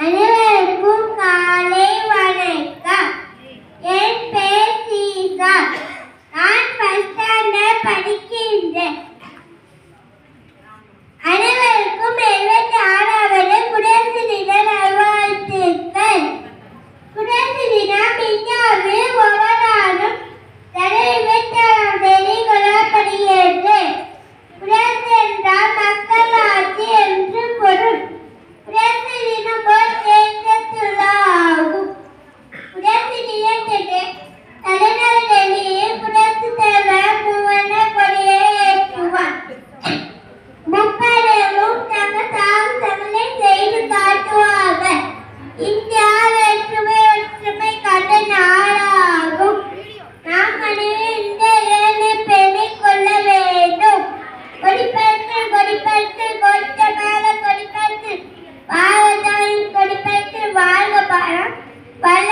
அனைவருக்கும் காலை வணக்கம். என் பேர் சீதா. நான் ஃபர்ஸ்ட் ஸ்டாண்டர்ட் படிக்கின்றேன். அனைவருக்கும் 76வது குடியரசு தின நல்வாழ்த்துக்கள். குடியரசு தினம் இந்தியாவில் ஒவ்வொரு ஆண்டும் ஜனவரி 26ஆம் தேதி கொண்டாடப்படுகிறது. குடியரசு என்றால் மக்கள் ஆட்சி என்று பொருள். குடியரசு தினம் ஒரு தேசத்துள்ளாகும். குடியரசு தினத்திற்கு தலைநகர் டெல்லியில் குடியரசுத் தலைவர் மூவண்ண கொடியை ஏற்றுவார். முப்படையும் தங்கள் சாகசங்களை செய்து காட்டுவார்கள். இந்தியா ஒற்றுமை கண்ட நாடாகும். நாம் அனைவரும் இந்த இளைய பெண்ணை கொள்ள வேண்டும். கொடிப்பறக்கு கொடிப்பறக்கு கொடித்த மேல கொடிப்பறக்கு பாரதாயின் கொடிப்பறக்கு வாழ்க பாரம் வல்ல